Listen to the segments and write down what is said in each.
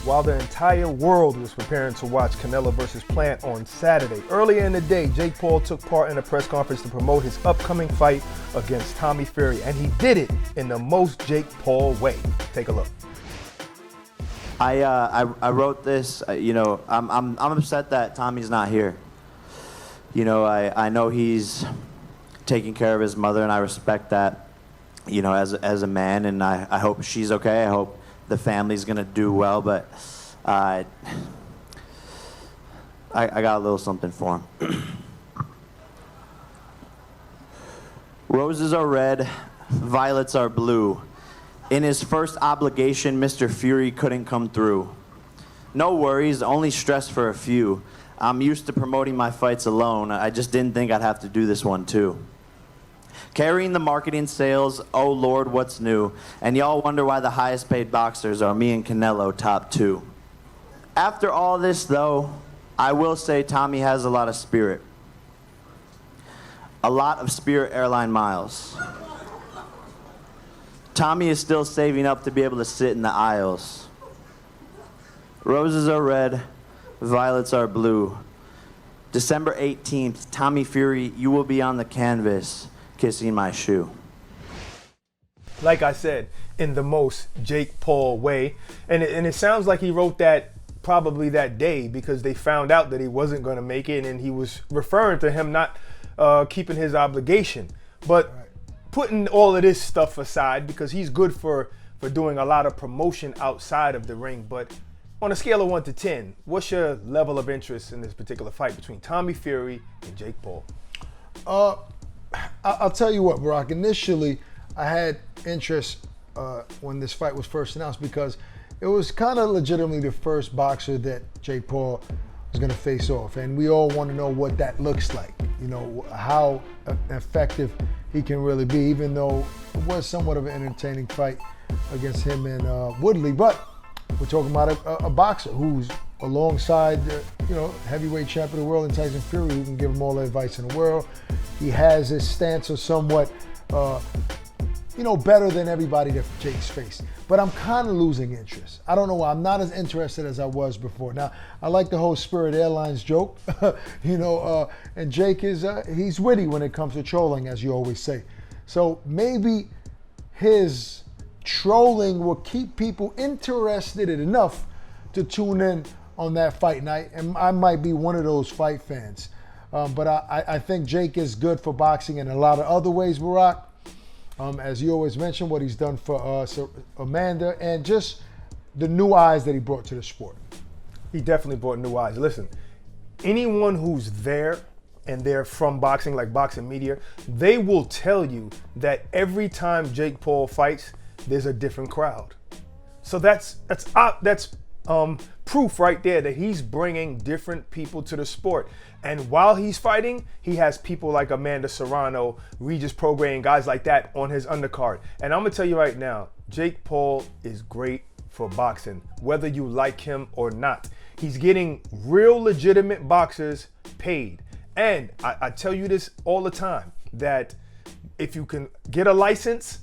while the entire world was preparing to watch Canelo versus Plant on Saturday. Earlier in the day, Jake Paul took part in a press conference to promote his upcoming fight against Tommy Fury, and he did it in the most Jake Paul way. Take a look. I wrote this. I'm upset that Tommy's not here. I know he's taking care of his mother, and I respect that. As a man, and I hope she's okay. I hope the family's gonna do well, but I got a little something for him. Roses are red, violets are blue. In his first obligation, Mr. Fury couldn't come through. No worries, only stress for a few. I'm used to promoting my fights alone. I just didn't think I'd have to do this one too. Carrying the marketing sales, oh Lord, what's new? And y'all wonder why the highest paid boxers are me and Canelo, top two. After all this though, I will say Tommy has a lot of spirit. A lot of Spirit airline miles. Tommy is still saving up to be able to sit in the aisles. Roses are red, violets are blue. December 18th, Tommy Fury, you will be on the canvas. Kissing my shoe. Like I said, in the most Jake Paul way. And it sounds like he wrote that probably that day because they found out that he wasn't going to make it, and he was referring to him not keeping his obligation. But putting all of this stuff aside, because he's good for doing a lot of promotion outside of the ring, but on a scale of 1 to 10, what's your level of interest in this particular fight between Tommy Fury and Jake Paul? I'll tell you what, Barack. Initially, I had interest when this fight was first announced because it was kind of legitimately the first boxer that Jake Paul was going to face off. And we all want to know what that looks like, how effective he can really be, even though it was somewhat of an entertaining fight against him and Woodley. But we're talking about a boxer who's alongside heavyweight champion of the world in Tyson Fury, who can give him all the advice in the world. He has his stance of somewhat, better than everybody that Jake's faced. But I'm kind of losing interest. I don't know why. I'm not as interested as I was before. Now, I like the whole Spirit Airlines joke, and Jake he's witty when it comes to trolling, as you always say. So maybe his trolling will keep people interested enough to tune in on that fight night, and I might be one of those fight fans. But I think Jake is good for boxing in a lot of other ways, Barack. As you always mention, what he's done for Amanda, and just the new eyes that he brought to the sport. He definitely brought new eyes. Listen, anyone who's there and they're from boxing, like boxing media, they will tell you that every time Jake Paul fights, there's a different crowd. So that's proof right there that he's bringing different people to the sport. And while he's fighting, he has people like Amanda Serrano, Regis Prograis, guys like that on his undercard. And I'm gonna tell you right now, Jake Paul is great for boxing, whether you like him or not. He's getting real legitimate boxers paid. And I tell you this all the time, that if you can get a license,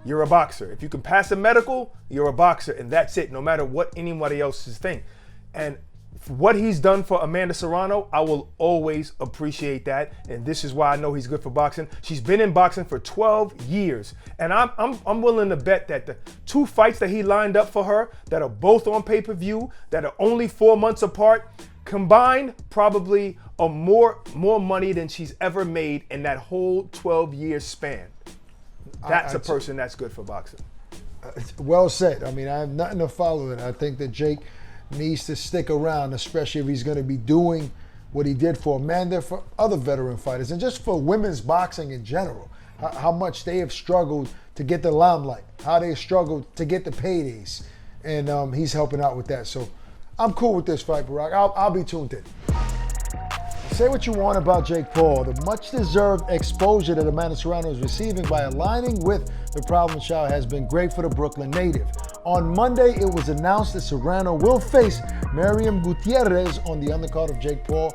you're a boxer. If you can pass a medical, you're a boxer, and that's it, no matter what anybody else's thing. And what he's done for Amanda Serrano, I will always appreciate that, and this is why I know he's good for boxing. She's been in boxing for 12 years, and I'm willing to bet that the 2 fights that he lined up for her, that are both on pay-per-view, that are only 4 months apart, combined probably are more money than she's ever made in that whole 12-year span. That's a person that's good for boxing. Well said. I mean, I have nothing to follow it. I think that Jake needs to stick around, especially if he's going to be doing what he did for Amanda, for other veteran fighters, and just for women's boxing in general. How much they have struggled to get the limelight, how they struggled to get the paydays, and he's helping out with that. So I'm cool with this fight, Barack. I'll be tuned in. Say what you want about Jake Paul. The much-deserved exposure that Amanda Serrano is receiving by aligning with the Problem Child has been great for the Brooklyn native. On Monday, it was announced that Serrano will face Miriam Gutierrez on the undercard of Jake Paul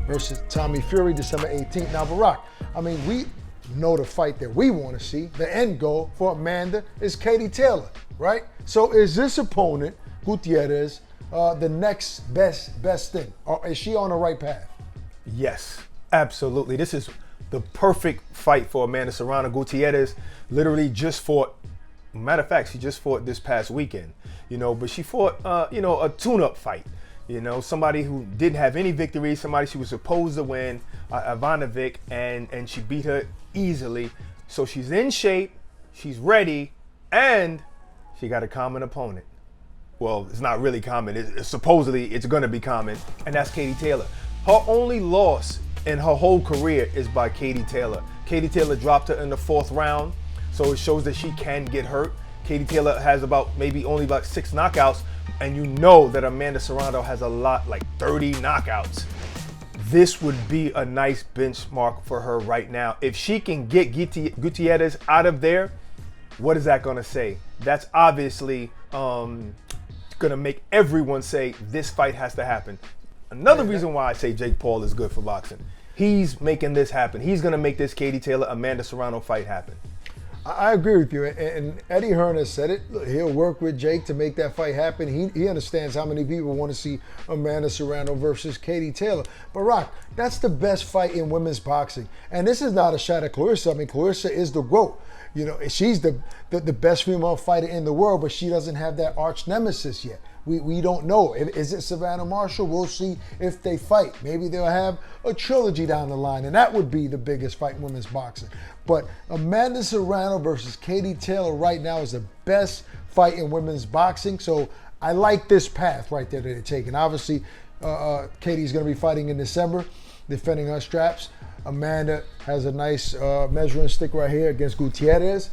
versus Tommy Fury, December 18th. Now, Barack, I mean, we know the fight that we want to see. The end goal for Amanda is Katie Taylor, right? So is this opponent, Gutierrez, the next best thing? Or is she on the right path? Yes, absolutely. This is the perfect fight for Amanda Serrano. Gutierrez literally just fought. Matter of fact, she just fought this past weekend. But she fought, a tune-up fight. Somebody who didn't have any victory, somebody she was supposed to win, Ivanovic, and she beat her easily. So she's in shape, she's ready, and she got a common opponent. Well, it's not really common. Supposedly, it's going to be common, and that's Katie Taylor. Her only loss in her whole career is by Katie Taylor. Katie Taylor dropped her in the 4th round, so it shows that she can get hurt. Katie Taylor has only about 6 knockouts, and you know that Amanda Serrano has a lot, like 30 knockouts. This would be a nice benchmark for her right now. If she can get Gutierrez out of there, what is that going to say? That's obviously going to make everyone say this fight has to happen. Another reason why I say Jake Paul is good for boxing. He's making this happen. He's going to make this Katie Taylor Amanda Serrano fight happen. I agree with you, and Eddie Hearn has said it. He'll work with Jake to make that fight happen. He understands how many people want to see Amanda Serrano versus Katie Taylor. But Rock, that's the best fight in women's boxing, and this is not a shot at Clarissa. I mean, Clarissa is the GOAT. She's the best female fighter in the world, but she doesn't have that arch nemesis yet. We don't know. Is it Savannah Marshall? We'll see if they fight. Maybe they'll have a trilogy down the line, and that would be the biggest fight in women's boxing. But Amanda Serrano versus Katie Taylor right now is the best fight in women's boxing. So I like this path right there that they're taking. Obviously, Katie's going to be fighting in December, defending her straps. Amanda has a nice measuring stick right here against Gutierrez.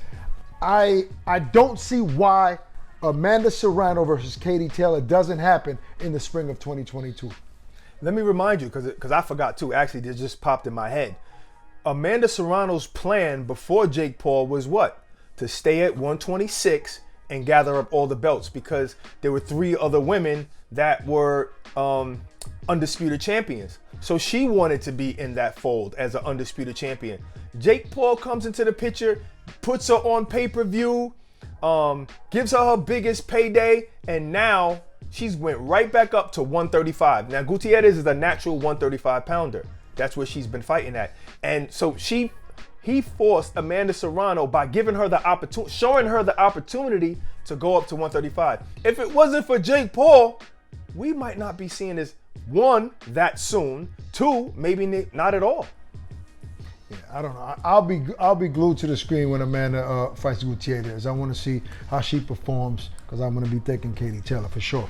I don't see why Amanda Serrano versus Katie Taylor doesn't happen in the spring of 2022. Let me remind you, because I forgot too. Actually, this just popped in my head. Amanda Serrano's plan before Jake Paul was what? To stay at 126 and gather up all the belts, because there were 3 other women that were undisputed champions. So she wanted to be in that fold as an undisputed champion. Jake Paul comes into the picture, puts her on pay-per-view, gives her biggest payday, and now she's went right back up to 135. Now Gutierrez is a natural 135 pounder. That's where she's been fighting at. And so he forced Amanda Serrano by giving her the opportunity, showing her the opportunity to go up to 135. If it wasn't for Jake Paul, we might not be seeing this, 1, that soon, 2, maybe not at all. Yeah, I don't know. I'll be glued to the screen when Amanda fights Gutierrez. I want to see how she performs, because I'm going to be taking Katie Taylor for sure.